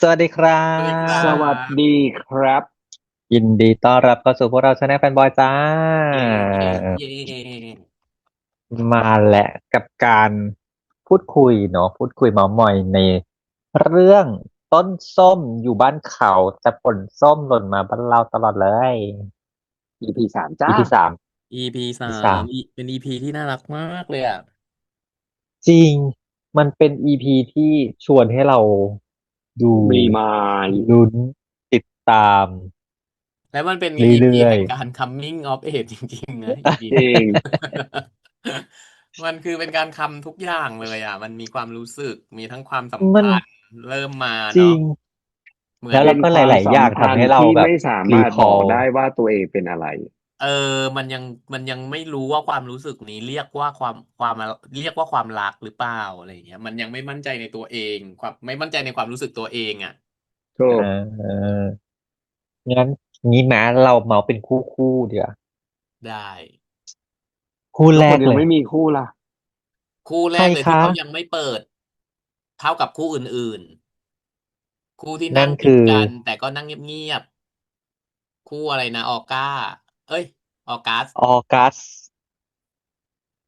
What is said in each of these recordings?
สวัสดีครัสวัสดีครัสวัสบดีครับยินดีต้อนรับเข้าสู่พวกเราชาแนลแฟนบอยจ้าเย่เย่มาแหละกับการพูดคุยเนาะพูดคุยเมาท์มอยในเรื่องต้นส้มอยู่บ้านเขาแต่ผลส้มหล่นมาบ้านเราตลอดเลย EP 3จ้า EP 3 EP สา EP ม3เป็น EP ที่น่ารักมากเลยอ่ะจริงมันเป็น EP ที่ชวนให้เราดูมีมาย ลุ้นติดตามแล้วมันเป็น เ EP รื่อยแห่งการ coming of age จริงๆนะ EP เนี้ย จริง มันคือเป็นการคำทุกอย่างเลยอ่ะมันมีความรู้สึกมีทั้งความสัมๆมันพันธ์เริ่มมาเนาะจริง เหมือนแล้วเราก็หเป็นความลายๆอสัมย่างทำให้พันธ์เราแบบที่ไม่สามารถรีคอลบอกได้ว่าตัวเองเป็นอะไรเออมันยังมันยังไม่รู้ว่าความรู้สึกนี้เรียกว่าความเรียกว่าความรักหรือเปล่าอะไรอย่างเงี้ยมันยังไม่มั่นใจในตัวเองความไม่มั่นใจในความรู้สึกตัวเองอ่ะถูกอ่างั้นงี้นะเราเมาเป็นคู่เดี๋ยวาได้ คู่แล้วแรกเลยคนยังไม่มีคู่ล่ะคู่แรใครกเลยที่คะเขายังไม่เปิดเท่ากับคู่อื่นๆคู่ที่นั่งติดนั่นคือกันแต่ก็นั่งเงียบๆคู่อะไรนะออก้าเอ้ยออกัสออกัส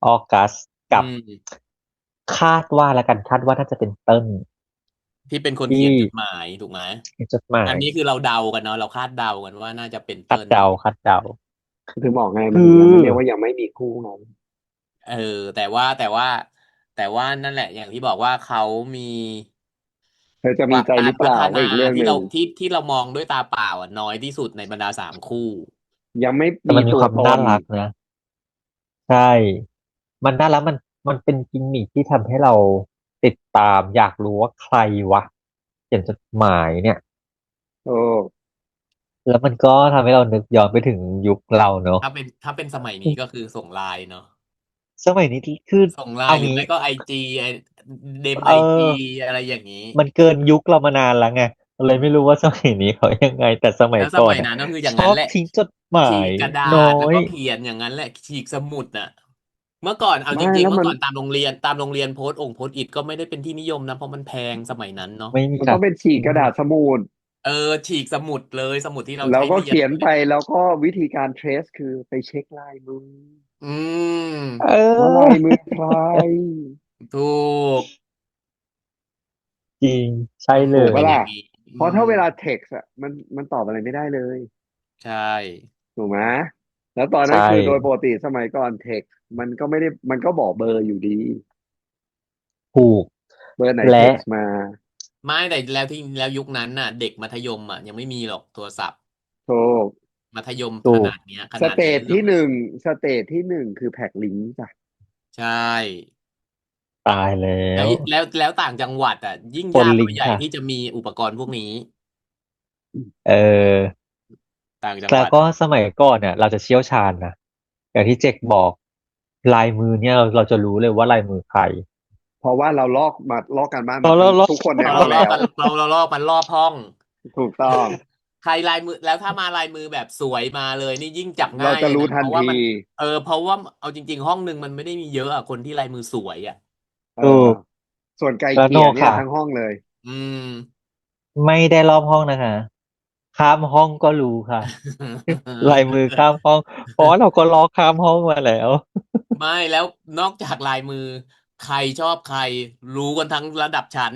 ออกัสอืกับมคาดว่าละกันคาดว่าน่าจะเป็นเติ้ลที่เป็นคนเขีที่ยนจดหมายถูกไหมจดหมายอันนี้คือเราเดากันเนาะเราคาดเดากันว่าน่าจะเป็นเติ้ลคาดเดาคาดเดาถึงบอกไงมันคือมันเรียกว่ายังไม่มีคู่ไงเออแต่ว่านั่นแหละอย่างที่บอกว่าเขามีเธอจะมีใจหรือเปการพัฒนาล่าก็อีกเรื่องที่เราหนึ่งที่เรามองด้วยตาเปล่าอ่ะน้อยที่สุดในบรรดาสามคู่ยังไม่แต่มันมีมีตัวตนความน่ารักนะใช่มันน่ารักมันเป็นกิมมิคที่ทำให้เราติดตามอยากรู้ว่าใครวะเขียนจดหมายเนี่ย โอ้แล้วมันก็ทำให้เรานึกย้อนไปถึงยุคเราเนอะถ้าเป็นสมัยนี้ก็คือส่งไลน์เนาะ สมัยนี้คือส่งไลเอางี้น์หรือไม่ก็ไอจีเดมเอไอจีออะไรอย่างนี้มันเกินยุคเรามานานแล้วไงเลยไม่รู้ว่าสมัยนี้เขายังไงแต่สมัแล้วสยก่อนอ่ะมัยนั้นก็คืออชอบย่างนั้นแหละทิ้งจดหมาฉีกยกระดาน้อยษแล้วก็เขียนอย่างนั้นแหละฉีกสมุดน่ะเมื่อก่อนเอาจไม่ริงๆแล้วมันเมื่อก่อนตามโรงเรียนโพสต์อิทก็ไม่ได้เป็นที่นิยมนะเพราะมันแพงสมัยนั้นเนาะไม่มีการมันต้องเป็นฉีกกระดาษสมุดเออฉีกสมุดเลยสมุดที่เราแล้วก็ใช้เรียนเขียนไปเลยแล้วก็วิธีการ trace คือไปเช็คลายมืออืเมว่าออลายมือใคร ถูกจริงใช่เลมันถูกปะล่ะยเป็นอย่างนี้อืเพราะมถ้าเวลา text อ่ะมันตอบอะไรไม่ได้เลยใช่ถูกไหมแล้วตอนนั้ใช่นคือโดยปกติสมัยก่อน text มันก็ไม่ได้มันก็บอกเบอร์อยู่ดีถูกเบอร์ไหน และ text มาไม่แต่แล้วยุคนั้นน่ะเด็กมัธยมอ่ะยังไม่มีหรอกโทรศัพท์ถูกมัธยมขถูกนาดเนี้ยขนาดสเตจในเรื่องอ่ะ ที่หนึ่งสเตจที่หนึ่งคือแพ็กลิงก์จ้ะใช่ตายแล้แล้ววแล้วต่างจังหวัดอ่ะยิ่งคนยากเข้าลิงก์ค่ะไปใหญ่ที่จะมีอุปกรณ์พวกนี้เออต่างจังหแล้วก็วัดอะสมัยก่อนเนี่ยเราจะเชี่ยวชาญนะอย่างที่เจคบอกลายมือเนี่ยเราจะรู้เลยว่าลายมือใคร เพราะว่าเราลอกการบ้านมาทั้งเราเราเราทุกคนในเพราะห้องแล้วเราลอกมันรอบห้องถูกต้องใครลายมือแล้วถ้ามาลายมือแบบสวยมาเลยนี่ยิ่งจับเราจะรู้ง่ายเลยนะทันทีเพราะว่าเอาจริงๆห้องหนึ่งมันไม่ได้มีเยอะอะคนที่ลายมือสวยอ่ะเออถูกส่วนไกลแล้วโนเกลี่ยเนี่ยค่ะทั้งห้องเลยอืม ไม่ได้รอบห้องนะคะข้ามห้องก็รู้ค่ะลายมือข้ามห้องเพราะว่าเราก็ล็อกข้ามห้องมาแล้วไม่แล้วนอกจากลายมือใครชอบใครรู้กันทั้งระดับชั้น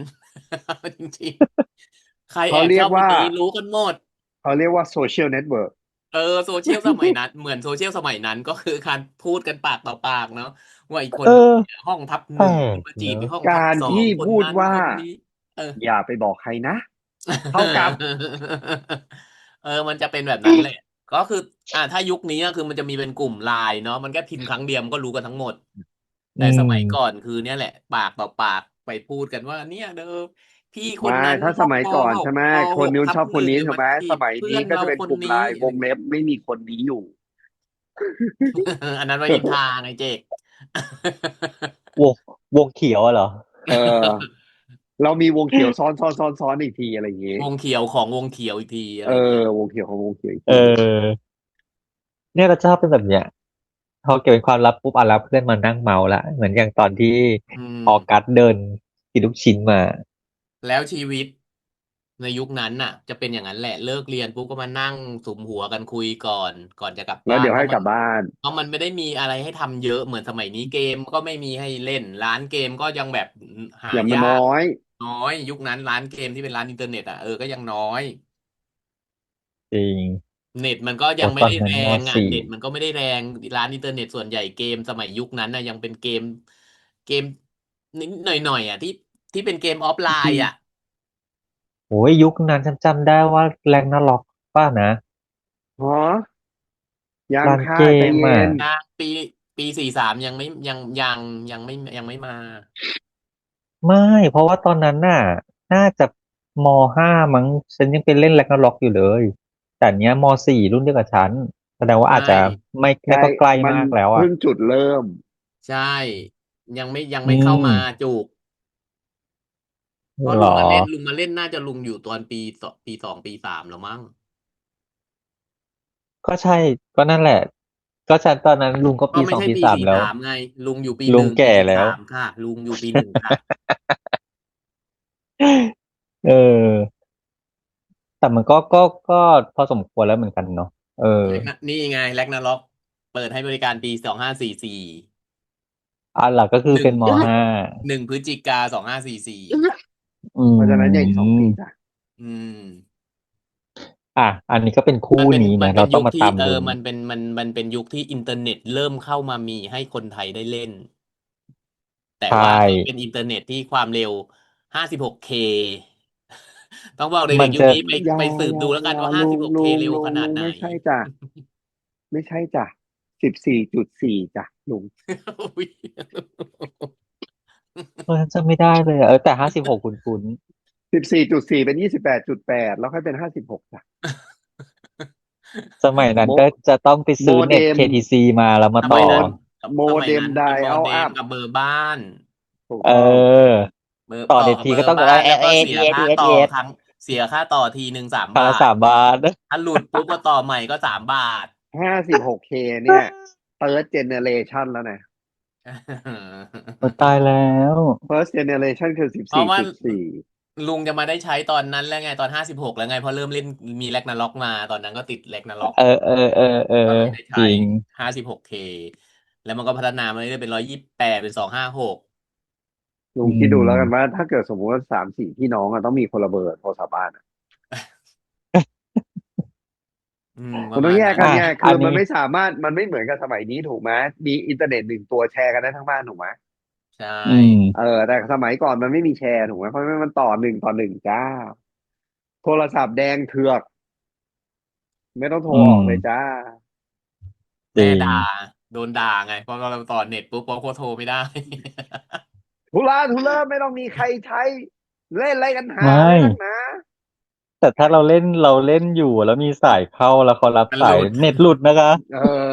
จริงๆใครแอเขาบชเรียกว่าอบคนนี้รู้กันหมดเขาเรียกว่าโซเชียลเน็ตเวิร์กเออโซเชียลสมัยนั้นเหมือนโซเชียลสมัยนั้นก็คือการพูดกันปากต่อปากเนาะว่าอีกคนเออห้องทับแปลหนึ่งกมาจีบเนอะในห้องทับการสองที่คนนั้นพูดว่าคนนี้เออ อย่าไปบอกใครนะเท่ากับ มันจะเป็นแบบนั้นเลยก็คือถ้ายุคนี้ก็คือมันจะมีเป็นกลุ่มไลน์เนาะมันก็พิมพ์ครั้งเดียวมันก็รู้กันทั้งหมดอืแต่สมัยก่อนมคือเนี่ยแหละปากต่อปากไปพูดกันว่าเนี่ยเด้อพี่คนไม่นั้นถ้าสมัยห้องปก่อนใช่ไหมหคนนู้นกทับหนึ่งชอบคนนี้เนี่ยมาถูกไหมจีบสมัยเพื่อนเรานี้ก็จะเป็นคนนี้กลุ่มไลน์อะไรอย่างงี้ วงเล็บไม่มีคนนี้อยู่ อันนั้นไว้นินทาไงเจก วงวงเขียวอะเหรอ เออเรามีวงเขียวซ้อนอีกทีอะไรอย่างเงี้ยวงเขียวของวงเขียวอีกทีอะเออไรอย่างเงี้ยวงเขียวของวงเขียวอีกเทีออเนี่ยเราชอบเป็นแบบเนี้ยพอเก็บเป็นความลับปุ๊บอ่ะแล้วเพื่อนมานั่งเมาละเหมือนอย่างตอนที่อืมออกัสเดินกินลูกชิ้นมาแล้วชีวิต ในยุคนั้นน่ะ จะเป็นอย่างนั้นแหละเลิกเรียนปุ๊บก็มานั่งสุมหัวกันคุยก่อนจะกลับบ้านแล้วเดี๋ยวให้กลับบ้าน เพราะมันไม่ได้มีอะไรให้ทำเยอะเหมือนสมัยนี้เกมก็ไม่มีให้เล่นร้านเกมก็ยังแบบหาอย่างมันยากน้อยน้อยยุคนั้นร้านเกมที่เป็นร้านอินเทอร์เน็ตอ่ะก็ยังน้อยจริงเน็ตมันก็โหยังไม่ได้แรตอนนั้นมสี่งอ่ะเน็ตมันก็ไม่ได้แรงร้านอินเทอร์เน็ตส่วนใหญ่เกมสมัยยุคนั้นน่ะยังเป็นเกมนิดหน่อยๆอ่ะที่เป็นเกมออฟไลที่น์อ่ะ โอ้ยยุคนั้นฉันจำได้ว่าแรงนาล็อกป่ะนะฮะยังร้านเกค่ะใจมอ่ะเย็นยังปี43ยังไม่มาไม่เพราะว่าตอนนั้นน่ะน่าจะมห้ามั้งฉันยังไปเล่นแรงนาล็อกอยู่เลยแต่เนี้ยมสี่รุ่นเดียวกับฉันแสดงว่าใช่อาจจะไม่ใช่ก็ใกล้มันมากแล้วอ่ะเพิ่งจุดเริ่มใช่ยังอืไม่เข้ามามจูกเพราะหรอลุงมาเล่นน่าจะลุงอยู่ตอนปี 2ปี 3แล้วมั้งก็ใช่ก็นั่นแหละก็ฉันตอนนั้นลุงก็ก็ไม่ปีสองปีใช่ปีสี่สามแล้วสามไงลุงอยู่ปีหลุงนึ่งปีสี่แก่แล้ว สามค่ะลุงอยู่ปี 1ค่ะ เออแต่มันก็พอสมควรแล้วเหมือนกันเนาะเออนี่ไงแร็กนาร็อกเปิดให้บริการปี2544อ่ะหลักก็คือหนึ่งเป็นมห้า1 พฤศจิกา2544อืเพราะฉะนั้นยังอีก2 ปีมจ้ะอืม อันนี้ก็เป็นคู่นี้มันนะเราต้องมาเป็นยุคที่ตามลุ้นมันเป็นยุคที่อินเทอร์เน็ตเริ่มเข้ามามีให้คนไทยได้เล่นแต่ใชว่าก็เป็น่อินเทอร์เน็ตที่ความเร็ว 56K ต้องบอกเด็มันจะกๆยุคนี้อย่าไปสืบดูแล้วกันว่า 56K เร็วขนาดไหน ไม่ใช่จ้ะไม่ใช่จ้ะ14.4จ้ะลุงอุ๊ย ฉันจำไม่ได้เลยอะแต่56คุณ14.4เป็น28.8แล้วค่อยเป็น56จ้ะสมัยนั้นโมก็จะต้องไปโมซื้อเน็ต เด็ม KTC มาแล้วมาโมต่อสมัยนั้นโมสมัยเด็มไดนั้นเป็นโมเอาอัพเด็มกับเบอร์บ้านถูกเต้องออต่อต่อเน็ตทีก็ต้องกับเบอร์บ้านแล้วก็เอสเอสเอสเอสเสียค่าต่อทีหนึ่งสามคาบาทละ3 บาท ถ้าหลุดปุ๊บก็ต่อใหม่ก็3 บาท 56K เนี่ย third generation แล้วนะ โอ้ตายแล้ว first generation คือเพราะว่า14.4ลุงจะมาได้ใช้ตอนนั้นแล้วไงตอน56แล้วไงเพอเริ่มเล่นมีแร็กนาร็อกมาตอนนั้นก็ติดแร็กนาร็อกเออก็เลยได้ใช้จริง56K แล้วมันก็พัฒนามาเรื่อยๆเป็น128เป็น256ลุอืงคิดดูแล้วกันว่ามถ้าเกิดสมมติว่า3-4พี่น้องอะต้องมีคนละเบอร์โทรศัพท์บ้านอะปมันต้องแยกระมาณนั้นกันไงอันนี้คือมันไม่สามารถมันไม่เหมือนกับสมัยนี้ถูกไหมมีอินเทอร์เน็ต1 ตัวแชร์กันได้ทั้งบ้านถูกไหมใช่อืมแต่สมัยก่อนมันไม่มีแชร์ถูกไหมเพราะมันต่อ 1 ต่อ 1จ้าโทรศัพท์แดงเถือกไม่ต้องโทรอืมออกเลยจ้าจริงแม่ด่าโดนด่าไงเพราะเราต่อเน็ตปุ๊บเพราะโทรไม่ได้ ทุเรศไม่ต้องมีใครใช้เล่นอะไรกันหาไม่เลยนักหนาแต่ถ้าเราเล่นอยู่แล้วมีสายเข้าแล้วเขารับสายมันหลุด เน็ตหลุดนะคะเออ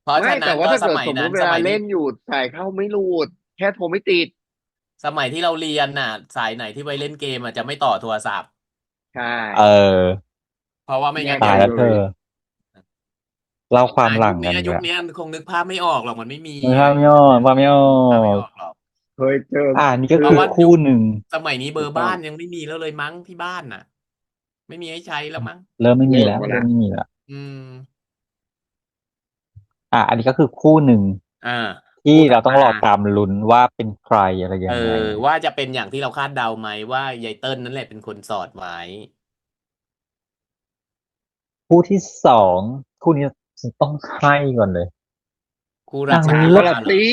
เพราะไม่ฉะนั้นก็แต่ว่าถ้าเกิดสมัยนั้นสมมุติเวลาสมัยที่เล่นอยู่สายเข้าไม่รูดแค่โทรไม่ติดสมัยที่เราเรียนน่ะสายไหนที่ไว้เล่นเกมอ่ะจะไม่ต่อโทรศัพท์ใช่เออเพราะว่าไม่แยงั้นกกันเลยตายแล้วเธอเล่าความหลัยุคนี้งกันอีกแล้วยุคนี้คงนึกภาพไม่ออกหรอกมันไม่มีนึกไงภาพไม่ออกภาพไม่ออนึกภาพไม่กออกหรอกเคยเจอนี่ก็คือเพราะว่าคือคู่หนึ่งสมัยนี้เบอร์ถูกต้องบ้านยังไม่มีแล้วเลยมั้งที่บ้านน่ะไม่มีให้ใช้แล้วมั้งเริ่มไม่มีเลิกแล้วเริ่มหมดแล้วไม่มีแล้วอืมอันนี้ก็คือคู่หนึ่งอ่าที่คู่ถัดมาเราต้องรอตามลุ้นว่าเป็นใครอะไรยังไงว่าจะเป็นอย่างที่เราคาดเดาไหมว่ายายเติ้ลนั่นแหละเป็นคนสอดไว้คู่ที่สองคู่นี้ฉันต้องให้ก่อนเลยคู่รักมัอิจฉานดีว่าเหรอ เขาละสิ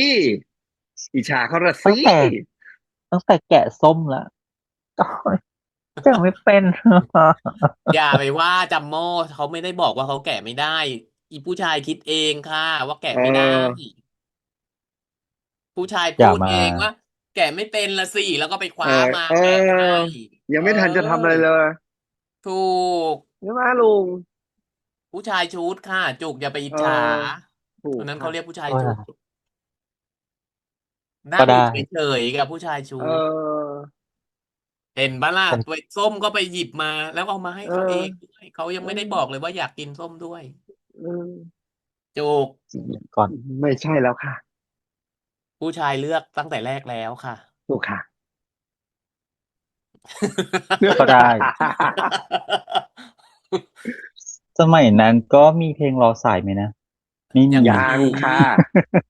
อิจฉาเขาละสิตั้งแต่แกะส้มแล้วโอ๊ยจะไม่เป็น อย่าไปว่าจัมโม่เขาไม่ได้บอกว่าเขาแกะไม่ได้อีผู้ชายคิดเองค่ะว่าแกะเไม่ได้ออผู้ชายพูดอย่ามาเองว่าแกะไม่เป็นละสิแล้วก็ไปคเออว้ามาเอแกะให้อยัเอองไม่ทันจะทำอะไรเลยถูกใช่ไหมลุงผู้ชายชูดค่ะจุกอย่าไปอิเอจฉาอถูคนนั้นเขากค่ะเรียกผู้ชายก็ได้ชูดก็ได้นั่งอยู่เฉยๆกับผู้ชายชูเดออเห็นปะล่ะผมตัวส้มก็ไปหยิบมาแล้วเอามาให้เอเขาเอองด้วยเขายังเอไม่ได้บอกอเลยว่าอยากกินส้มด้วยเออจุก ก่อนไม่ใช่แล้วค่ะผู้ชายเลือกตั้งแต่แรกแล้วค่ะถูกค่ะ ก็ได้ สมัยนั้นก็มีเพลงรอสายไหมนะไม่ ยั มี งไม่ ยั มี งค่ะ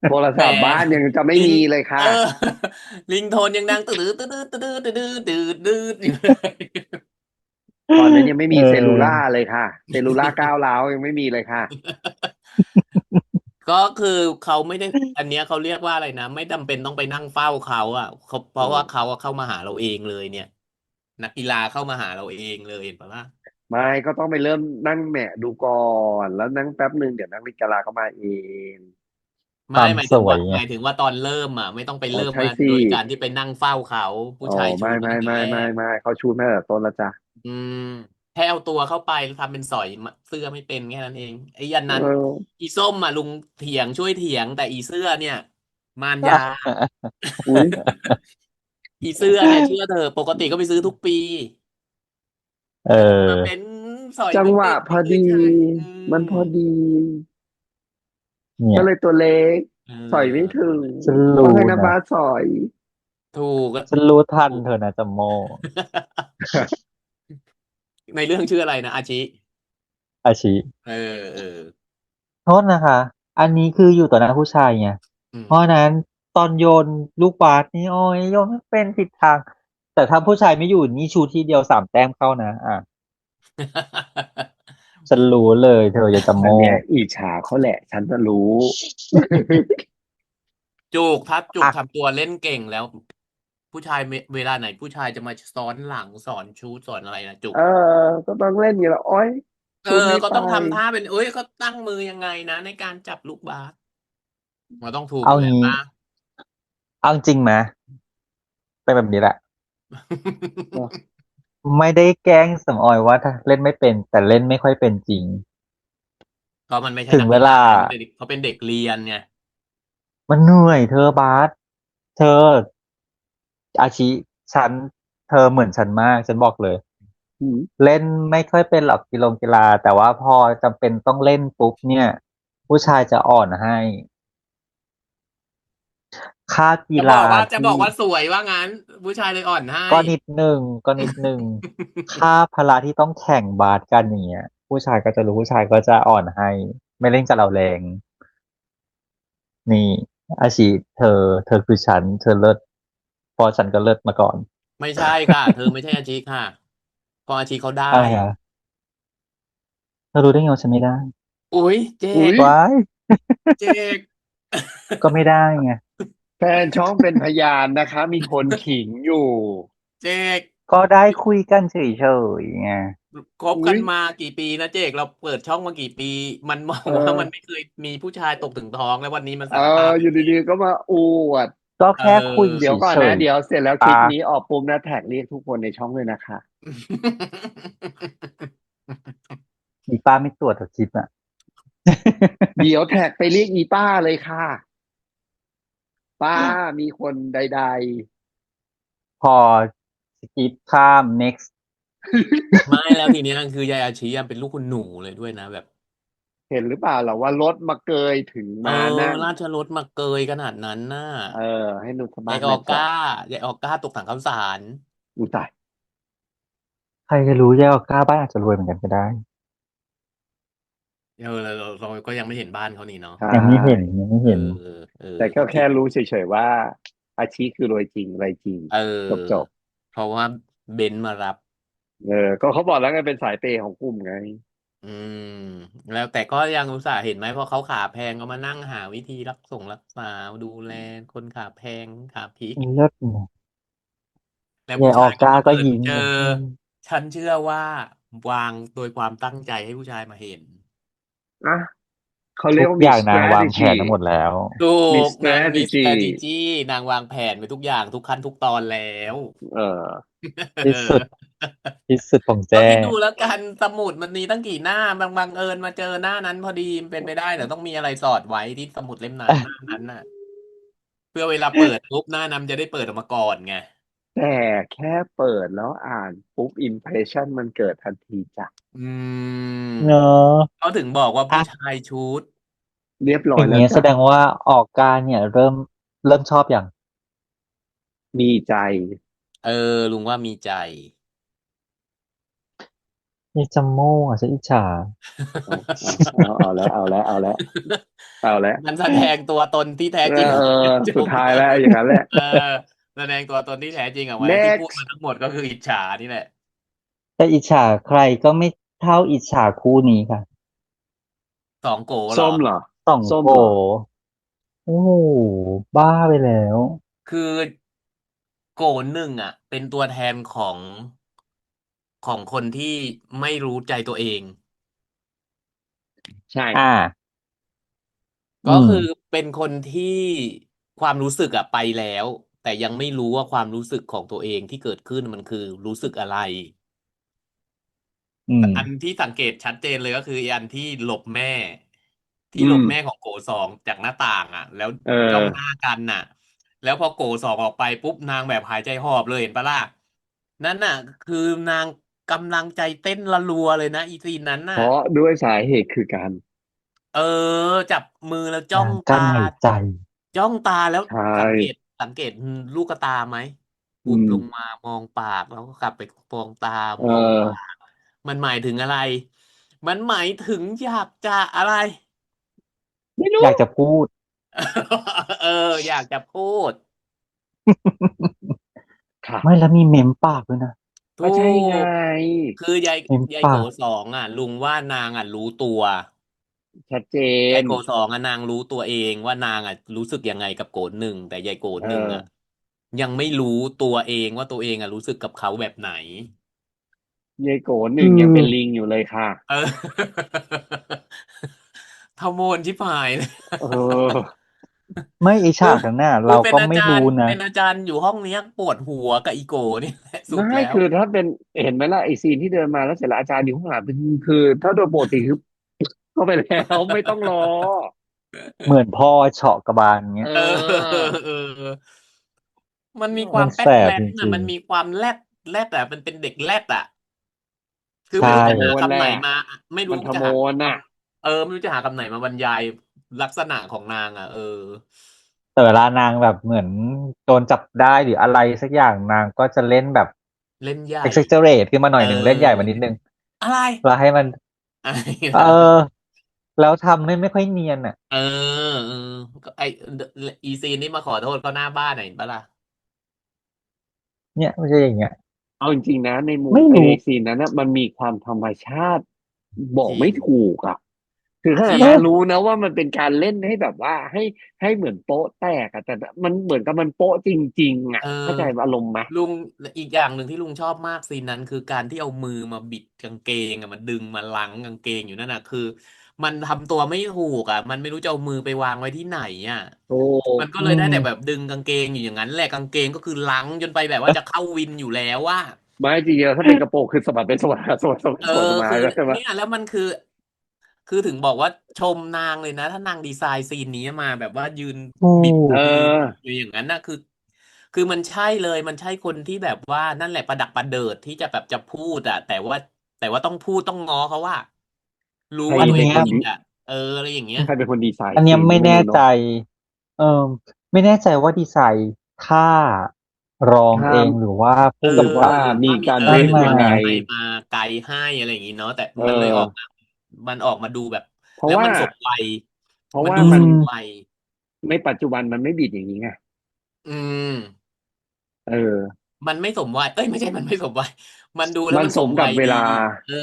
โทร แหม ศัพท์บ้านยังจะไม่ ลิง มีเลยค่ะ ลิงโทนยังดังตืดตืดตืดตืดตืดตืดตืดอยู่เลย ตอนนั้นยังไม่ เอ มีเซลลูล่า อ เลยค่ะ เซลลูล่าก้าวร้าวยังไม่มีเลยค่ะ ก็คือเขาไม่ได้ อันเนี้ยเขาเรียกว่าอะไรนะ ไม่จำเป็นต้องไปนั่งเฝ้าเขาอ่ะเขาเพราะว่าเขาอะเข้ามาหาเราเองเลยเนี่ย นักกีฬาเข้ามาหาเราเองเลยเห็นปะล่ะ ไม่ก็ต้องไปเริ่มนั่งแหมะดูก่อนแล้วนั่งแป๊บหนึ่งเดี๋ยวนักวิจาราก็มาเอง ไม่ความหมายถึงว่าสวยไงตอนเริ่มอ่ะไม่ต้องไปอ๋อเริ่มใช่สิมาโดยการที่ไปนั่งเฝ้าเขาผู้อ๋อชายชูไม่ไม่มาตั้งแต่แรไม่ไม่กไม่เขาชูแม่แต่ต้นและจ้ะอืมแค่เอาตัวเข้าไปแล้วทำเป็นสอยเสื้อไม่เป็นแค่นั้นเองไอ้ยันเนั้นอออีส้มอ่ะลุงเถียงช่วยเถียงแต่อีเสื้อเนี่ยมารยา อุ้ย อีเสื้อเนี่ยเชื่อเธอะปกติก็ไปซื้อทุกปีเอแต่ทำมาเป็นอสอยจังหวะไม่เป็นไม่พอดีเคยใช้อืมันพมอดี เนี่ยก็เลยตัวเล็กเอสอยไม่อถึงฉันต้องรู้นะให้น้ำบาสสอย ถูกก็ฉันรู้ทันถูก เธอนะจัมโม ในเรื่องชื่ออะไรนะอาชิอาชี เออเออโทษนะคะ อันนี้คืออยู่ต่อหน้าผู้ชายไงอืม เพราะฉะนั้นตอนโยนลูกบาสนี่โอ้ยโยนไม่เป็นผิดทาง แต่ถ้าผู้ชายไม่อยู่นี่ชูทีเดียว3 แต้มเข้านะฉันรู้เลยเธออย่าจะโม อันเนี้ยอิจฉาเขาแหละฉันจะรู้ จูกถ้าจูกอ่ะทำตัวเล่นเก่งแล้วผู้ชายเวลาไหนผู้ชายจะมาซ้อนหลังสอนชูตสอนอะไรนะจุกเออก็ต้องเล่นอยู่แล้วโอ้ยเออชุดไม่ไปก็ต้องทำท่าเป็นเอ้ยก็ตั้งมือยังไงนะในการจับลูกบาสมันต้องถูกอเอางี้ยู่แล้วป่ะ เอาจริงไหมเป็นแบบนี้แหละ เนาะไม่ได้แกล้งสำออยว่าถ้าเล่นไม่เป็นแต่เล่นไม่ค่อยเป็นจริง ก็มันไม่ใช่ถึงเวลานักกีฬาไงมันเป็นเด็กเขาเป็นเด็กเรียนไงมันเหนื่อยเธอบาสเธออาชีฉันเธอเหมือนฉันมากฉันบอกเลย อืมเล่นไม่ค่อยเป็นหรอกกีฬาแต่ว่าพอจำเป็นต้องเล่นปุ๊บเนี่ยผู้ชายจะอ่อนให้ค่ากีฬาจะบที่อกว่าสวยว่างั้นผู้ชายเลยอ่อนให้ ก็นิดนึงก็นิดนึงค่าพละที่ต้องแข่งบาสกันอย่างเงี้ยผู้ชายก็จะรู้ผู้ชายก็จะอ่อนให้ไม่เล่นกับเราแรงนี่อาชีเธอคือฉันเธอเลิศเพอฉันก็เลิศมาก่อนไม่ใช่ค่ะเธอไม่ใช่อาชีพค่ะเพออาชีพเขาได้อะไรอ่ะเธอรู้ได้ไงว่าฉันไม่ได้อุ๊ยเจ๊กอุ้ยว้ายเจ๊ก ก็ไม่ได้ไง แฟนช่องเป็นพยานนะคะมีคนขิงอยู่เจ๊กก็ได้คุยกันเฉยๆไงคบกัอุ้ยนมากี่ปีนะเจ๊กเราเปิดช่องมากี่ปีมันบอเอกว่ามันไม่อเคยมีผู้ชายตกถึงท้องแล้ววันนี้มันเอสารภาพออยู่ให้เจ๊กดีๆก็มาอวดก็เแค่คุยออ เเดี๋ยวก่อนฉนะยเดี๋ยวเสร็จแล้วๆปะคลิปนี้ออกปุ๊บนะแท็กเรียกทุกคนในช่องเลยนะคะ อีป้าไม่ตรวจหรอกคลิปอ่ะ เดี๋ยวแท็กไปเรียกอีป้าเลยค่ะป้ามีคนใดพอสกิปข้าม next ไม่แล้วทีเนี้ยคือยายอาชีอะเป็นลูกคุณหนูเลยด้วยนะแบบๆเห็นหรือเปล่าล่ะว่ารถมาเกยถึงเออมานั่งราชรถมาเกยขนาดนั้นน่ะเออให้นุชยาบ้างยออก้านะจ๊ะยายออก้าตกถังข้าวสารอุยตายใครจะรู้ยายออก้าบ้านอาจจะรวยเหมือนกันก็ได้เออเราก็ยังไม่เห็นบ้านเขานี่เนาะใช่ยังไม่เห็นยังไม่เออเห็นเออแต่ก็ก็จริงแค่รู้เฉยๆว่าอาชีคือรวยจริงอะไรจริงเออจบเพราะว่าเบนซ์มารับเออก็เขาบอกแล้วไงเป็นสายเปย์ของกลุ่มไงอืมแล้วแต่ก็ยังอุตส่าห์เห็นไหมเพราะเขาขาแพงก็มานั่งหาวิธีรักษาดูแลคนขาแพงขาพลิก เลิศนะแล้วยายออผู้ชายก็ก้าก็มาเปิดเจอยิ้มเลยฉันเชื่อว่าวางโดยความตั้งใจให้ผู้ชายมาเห็นอ่ะเขาเรีทุยกว่ามี กอย่างนางวางแผ strategy นทั้งหมดแล้วถูมี กนางมี strategy strategy นางวางแผนไปทุกอย่างทุกขั้นทุกตอนแล้ว เออ ที่สุดที่สุดของ ก็แจ้คิดดูแล้วกันสมุดมันมีตั้งกี่หน้าบังเอิญมาเจอหน้านั้นพอดีมันเป็นไปได้แต่ต้องมีอะไรสอดไว้ที่สมุดเล่มนั้นหน้านั้นน่ะเพื่อเวลาเปิดปุ๊บหน้านั้นจะได้เปิดออกมาก่อนไงแต่แค่เปิดแล้วอ่านปุ๊บอิมเพรสชันมันเกิดทันทีจ้ะอืมเนอะเขาถึงบอกว่าผู้อ่ะชายชุด เรียบร้อย่างเงี้ยแสอยแล้วจ้ะดงว่าออกการเนี่ยเริ่มชอบอย่างมีใจ ลุงว่ามีใจ นี่จำโม่อะฉันอิจฉา เอาแล้วเอาแล้ว มันแสดงตัวตนที่แท้จริงขเออองเคนจสุดงท้ายแล้วอย่างนั้นแหละ เออแสดงตัวตนที่แท้จริงออกมาแล้วที่พูด next มาทั้งหมดก็คืออิจฉานี่แหละแต่อิจฉาใครก็ไม่เท่าอิจฉาคู่นี้ค่ะสองโกเหรอส้มเหรอสองโกส้มเหรอโอ้โหบ้าไปแล้วคือโกหนึ่งอ่ะเป็นตัวแทนของคนที่ไม่รู้ใจตัวเอง ใช่อ่าอืมก็คือเป็นคนที่ความรู้สึกอะไปแล้วแต่ยังไม่รู้ว่าความรู้สึกของตัวเองที่เกิดขึ้นมันคือรู้สึกอะไรอืมอันที่สังเกตชัดเจนเลยก็คือไอ้อันที่หลบแม่ที่อืมหลบแม่ของโกสองจากหน้าต่างอ่ะแล้วเอจ้องหน้าอกันน่ะแล้วพอโกสองออกไปปุ๊บนางแบบหายใจหอบเลยเห็นปะล่ะนั่นน่ะคือนางกำลังใจเต้นระรัวเลยนะอีซีนนั้นน่ะเพราะด้วยสาเหตุคือการเออจับมือแล้วจ้องนางตา กั้นหายใจจ้องตาแล้วใช่สังเกตลูกตาไหมอืปุบมลงมามองปากแล้วก็กลับไปมองตาเอมองปาอกมันหมายถึงอะไรมันหมายถึงอยากจะอะไร ไม่รู้อยากจะพูด เอออยากจะพูด ค่ะไม่แล้วมีเมมปากด้วยนะถูก็ใช่ไงกคือยายโกเมมปากสองอ่ะลุงว่านางอ่ะรู้ตัวชัดเจนยายโกสองอ่ะนางรู้ตัวเองว่านางอ่ะรู้สึกยังไงกับโกหนึ่งแต่ยายโกเอหนึ่งอ่ะอยังไม่รู้ตัวเองว่าตัวเองอ่ะรู้สึกกับเขาแบบไหน ยายโกหคือนึ่งยังเป็นลิงอยู่เลยค่ะเออทำโมนชิบหายเลย เออ ไม่ไอคือฉากนั้นน่ะคือเป็นเราก็ไม่อาจารย์รู้นะเป็นอาจารย์อยู่ห้องเนี้ยปวดหัวกับอีโก้นี่แหละสุไม่ดแล้วคือถ้าเป็นเห็นไหมล่ะไอซีนที่เดินมาแล้วเสร็จแล้วอาจารย์อยู่ข้างหลังเป็นคือถ้าโดยปกติคือเข้าไปแล้วไม่ต้องรอเหมือนพ่อเฉาะกระบาลเงี้เอยเอออเออมันมีความมันแสแป๊ดแลบจดน่ะริงมันมีความแรดอ่ะมันเป็นเด็กแรดอ่ะคือๆใช่ไม่รู้มันทะโมจะหาคำไหนนแหละมาไม่รู้มันทะโมจะหาคนน่ะำไม่รู้จะหาคำไหนมาบรรยายลักษณะของนางอ่ะแต่เวลานางแบบเหมือนโดนจับได้หรืออะไรสักอย่างนางก็จะเล่นแบบ เล่นใหญ่ exaggerate ขึ้นมาหน่เอยหนึ่งเล่นใหญ่มาออนิดนึงอะไรแล้วให้มันอะไรเออนะ แล้วทำให้ไม่ค่อยเนียนอ่ะเออเออก็อีซีนนี่มาขอโทษเขาหน้าบ้านเห็นปะล่ะเนี่ยไม่ใช่อย่างเงี้ยเอาจริงๆนะในมุมไม่รู้ในซีนนั้นนะมันมีความธรรมชาติบอจริงกไม่ถูกอ่ะคือขนาดจริงนั้นรู้นะว่ามันเป็นการเล่นให้แบบว่าให้เหมือนโป๊ะแตกอะแต่มันเหมือนกับมันโป๊ะจริงๆอ่ะเออเข้าใจอารมณ์ไหมลุงอีกอย่างหนึ่งที่ลุงชอบมากซีนนั้นคือการที่เอามือมาบิดกางเกงอ่ะมันดึงมาลังกางเกงอยู่นั่นน่ะคือมันทำตัวไม่ถูกอ่ะมันไม่รู้จะเอามือไปวางไว้ที่ไหนอ่ะโอ้มันก็อืเลยได้แต่แบบมดึงกางเกงอยู่อย่างนั้นแหละกางเกงก็คือลังจนไปแบบว่าจะเข้าวินอยู่แล้วว่า ไม่จริงๆถ้าเป็นกระโปรงคือสะบัดเป็นสะบัดสะบัดสะบัดเออสะบัดออกมาคือใช่ไหมเนี่ยแล้วมันคือถึงบอกว่าชมนางเลยนะถ้านางดีไซน์ซีนนี้มาแบบว่ายืนถูบิดเอกมือออยู่อย่างนั้นนะคือมันใช่เลยมันใช่คนที่แบบว่านั่นแหละประดักประเดิดที่จะแบบจะพูดอะแต่ว่าต้องพูดต้องง้อเขาว่ารู้ใครว่าตัวเองอันเนี้ยผิดอะอะไรอย่างเงี้ยใครเป็นคนดีไซอันเนี้ยน์ซีนนี้ไม่แน่ใจไม่รู้เนาะเออไม่แน่ใจว่าดีไซน์ท่ารองถ้าเองหรือว่าเออผู้หรือว่ากำกับมีการนั่นมาเล่นยังไงหรือว่ามีใครมาไกด์ให้อะไรอย่างงี้เนาะแต่เอมันเลยออกอมามันออกมาดูแบบเพราะว่าแล้วมันสมวัยเพราะมันดูว่ามันสมวัยในปัจจุบันมันไม่บิดอย่างนี้ไงอืม เออมันไม่สมวัยเอ้ยไม่ใช่มันไม่สมวัยมันดูแล้วมันมันสมสมวัยดีกับเวลา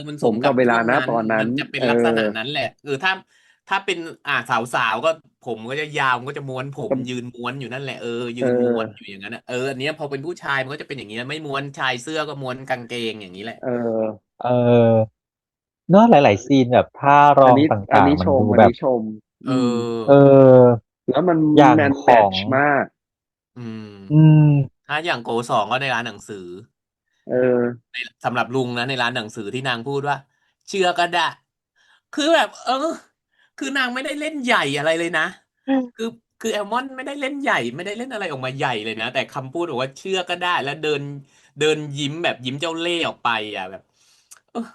มันสมกับเวสมกับช่ลานะวงนั้นตอนนั้นมันจะเป็นเอลักษณะอนั้นแหละถ้าเป็นสาวก็ผมก็จะยาวมันก็จะม้วนผมก็ยืนม้วนอยู่นั่นแหละยืเอนม้วนอยู่ออย่างนั้นอันเนี้ยพอเป็นผู้ชายมันก็จะเป็นอย่างนี้ไม่ม้วนชายเสื้อก็ม้วนกางเกงอย่างนี้แหละเออเออเนอะหลายๆซีนแบบท่ารองตอัน่างนี้ชๆมันดูแบบมอันนี้ชมเออืมเอออแล้วมันอย่างแมของทช์มากอืมอืมถ้าอย่างโกสองก็ในร้านหนังสือ เออสำหรับลุงนะในร้านหนังสือที่นางพูดว่าเชื่อก็ได้คือแบบคือนางไม่ได้เล่นใหญ่อะไรเลยนะคือคือแอลมอนไม่ได้เล่นใหญ่ไม่ได้เล่นอะไรออกมาใหญ่เลยนะแต่คำพูดบอกว่าเชื่อก็ได้แล้วเดินยิ้มแบบยิ้มเจ้าเล่ห์ออกไปแบบเออ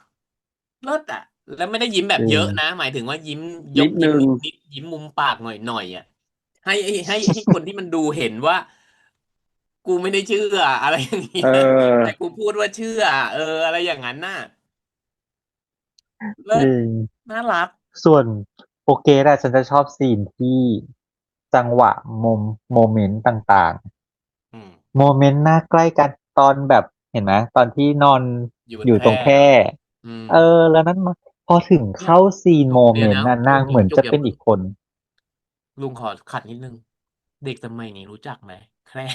เลิศอ่ะแล้วไม่ได้ยิ้มแบบจริงเยอะนะหมายถึงว่ายิ้มยกยิ้มนิดนึงนิดๆยิ้มมุมปากหน่อยอ่ะให้คนที่มันดูเห็นว่า กูไม่ได้เชื่ออะไรอย่างเงี้เอยอแต่กูพูดว่าเชื่ออะไรอย่างนั้นน่ะเลิศจริงน่ารักส่วนโปรเกรสอะฉันจะชอบซีนที่จังหวะโมเมนต์ต่างอืมๆโมเมนต์น่าใกล้กันตอนแบบเห็นไหมตอนที่นอนอยู่บนแคร่อยู่ตรงแคร่เหรออืมเออแล้วนั้นมาพอถึงเนี่ยเข้าซีนจุโมกเดี๋ยวนะเมนต์น่ะจุนางเหมือนกจุกจุกจะเป็นอย่าเพิ่งอีกคนลุงขอขัดนิดนึงเด็กสมัยนี้รู้จักไหมแคร่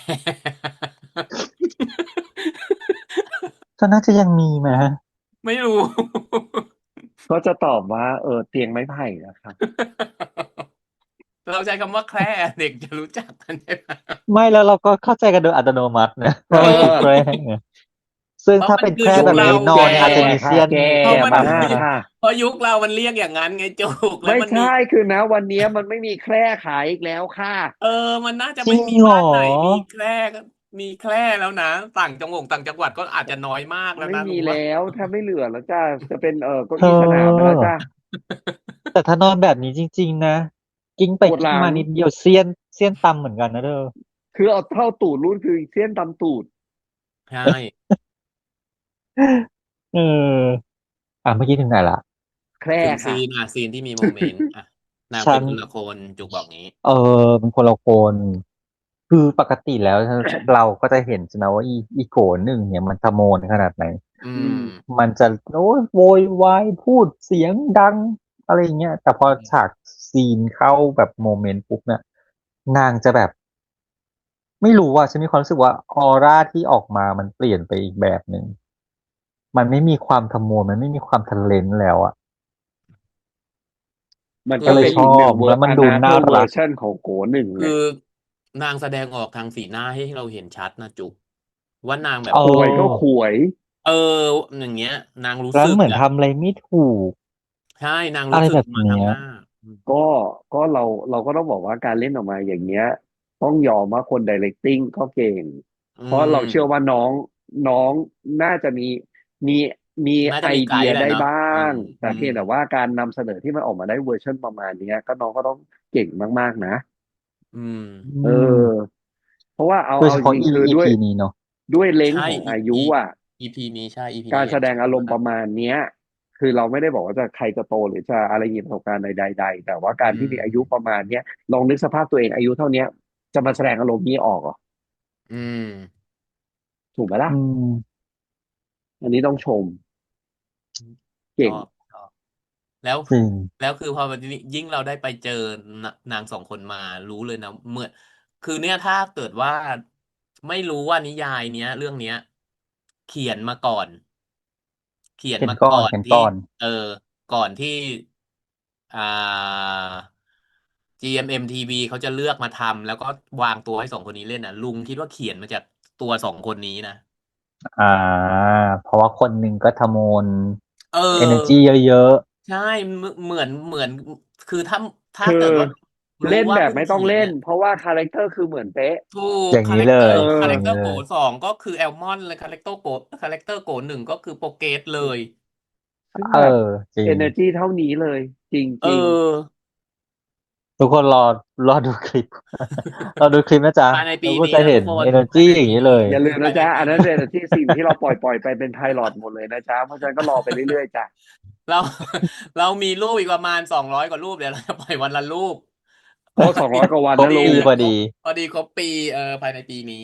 ก็น่าจะยังมีไหม ไม่รู้ ก็จะตอบว่าเตียงไม้ไผ่นะครับ เราใช้คำว่าแคร่เด็กจะรู้จักกันใช่ไหมไม่แล้วเราก็เข้าใจกันโดยอัตโนมัตินะ เอว่ามันคือแคร่อไงซึ่งเพราะมันถ้าเป็นแคคือยุคเราร่แบบนี้นอไงนอาร์เตมิค่ะเซียนแกเพราะมันมาคือนะค่ะเพราะยุคเรามันเรียกอย่างนั้นไงจุกแล้วไม่มันมีใช่คือนะวันนี้มันไม่มีแคร่ขายอีกแล้วค่ะมันน่าจะจริไม่มีงเหรอบ้านไหนมีแคร่แล้วนะต่างจังหวัดก็อาจจะน้อยมากแล้วไม่นะลุงว่า มีแล้วถ้าไม่เหลือแล้วจ้าจะเป็นเก้าเอี้สนามไปแล้วธอจ้าแต่ถ้านอนแบบนี้จริงๆนะกิ้งไปกิ้งปวดหลังมานิดเดียวเสี้ยนตำเหมือนกันนะเธอคือเอาเท่าตูดรุ่นคือเสี้ยนตำตูดใช่เออเมื่อกี้ถึงไหนละแคร่ถึงค่ะ ซีนที่มีโมเมนต์นางฉันเป็นคนละคนจุกบอกงี้เออเป็นคนละคนคือปกติแล้วเราก็จะเห็นใช่ไหมว่าอีโกหนึ่งเนี่ยมันขโมนขนาดไหน อือืมมมันจะโอ้ยโวยวายพูดเสียงดังอะไรอย่างเงี้ยแต่พอฉากซีนเข้าแบบโมเมนต์ปุ๊บเนี่ยนางจะแบบไม่รู้ว่าฉันมีความรู้สึกว่าออร่าที่ออกมามันเปลี่ยนไปอีกแบบหนึ่งมันไม่มีความขโมยมันไม่มีความทะเลนแล้วอ่ะมันคือก็เป็นก็เลยชออีกหนึ่งบแล้วมันดูน่าanother รัก version ของโกหนึ่งไงคือนางแสดงออกทางสีหน้าให้เราเห็นชัดนะจุกว่านางแบบเอขวยก็อขวยเอออย่างเงี้ยนางรู้แล้วเหมือนสึกอ่ะทำอะไรไม่ถูกใช่นางอะไรแบบรู้สึกมาทางเนี้ยหน้าอืมก็ก็เราก็ต้องบอกว่าการเล่นออกมาอย่างเงี้ยต้องยอมว่าคน directing ก็เก่งอืเพราะเราเชื่อว่ามน้องน่าจะมีมีไอน่าจะมีไกเดียด์แหละเนาะได้บ้างแต่อืมเพียงแต่ว่าการนำเสนอที่มันออกมาได้เวอร์ชันประมาณเนี้ยก็น้องก็ต้องเก่งมากๆนะอืมเออืมอเพราะว่าเอาโดยเฉพาะเอาจริงๆคืออีด้วยพีนี้เนาะเลนใช่ส์ของอีอายุอีอ่ะ อีพีนี้ใช่อีพีการแสนี้เห็นชัดดงอารมณ์มากประมาณเนี้ยคือเราไม่ได้บอกว่าจะใครจะโตหรือจะอะไรมีประสบการณ์ใดๆแต่ว่าการอืที่มีอายุประมมาณเนี้ยลองนึกสภาพตัวเองอายุเท่าเนี้ยจะมาแสดงอารมณ์นี้ออกเหรออืมถูกไหมล่ะอืมอันนี้ต้องชมเก่งชอบชอบ แล้วจริงแล้วคือพอมันยิ่งเราได้ไปเจอนางสองคนมารู้เลยนะเมื่อคือเนี่ยถ้าเกิดว่าไม่รู้ว่านิยายเนี้ยเรื่องเนี้ยเขียนมาก่อนเขียนมาเห็นก่อนก่อนที่เห็นก่อนเออก่อนที่อ่า GMMTV เขาจะเลือกมาทำแล้วก็วางตัวให้สองคนนี้เล่นนะลุงคิดว่าเขียนมาจากตัวสองคนนี้นะอ่าเพราะว่าคนหนึ่งก็ทำโมน เอ energy อ เยอะใช่เหมือนคือถ้าคือเกิดว่ารู้เล่นว่าเพิ่งแบบไม่ต้องเขียนเนี่ยเล่นเพราะว่าคาแรคเตอร์คือเหมือนเป๊ะถูๆอย่างนี้เลกคาแรคเตอร์ยเออคาแรคเตอร์โกอย่างนี้เลยสองก็คือแอลมอนเลยคาแรคเตอร์โกหนึ่งก็คือโปรเกสเลยซึ่งเออแบบจริง energy เท่านี้เลยจเอริงอทุกคนรอดูคลิปรอดูคลิปนะจ๊ะภายในปีแล้วก็นี้จะเห็น นะทุกคน energy ภายในอย่างปีนี้นี้เลยๆอย่าลืมภายในนะจ๊ะอันนั้นปีนี้ เป็นที่สิ่งที่เราปล่อยไปเป็นไพลอตหมดเลยนะจ๊ะเพราะฉะนั้นก็รอไปเรื่อยๆจ้ะ เราเรามีรูปอีกประมาณ200 กว่ารูปเดี๋ยวเราจะปล่อยวันละรูป โอ้200 กว่าวันครบนะลุง ปีพอดี ครบปีภายในปีนี้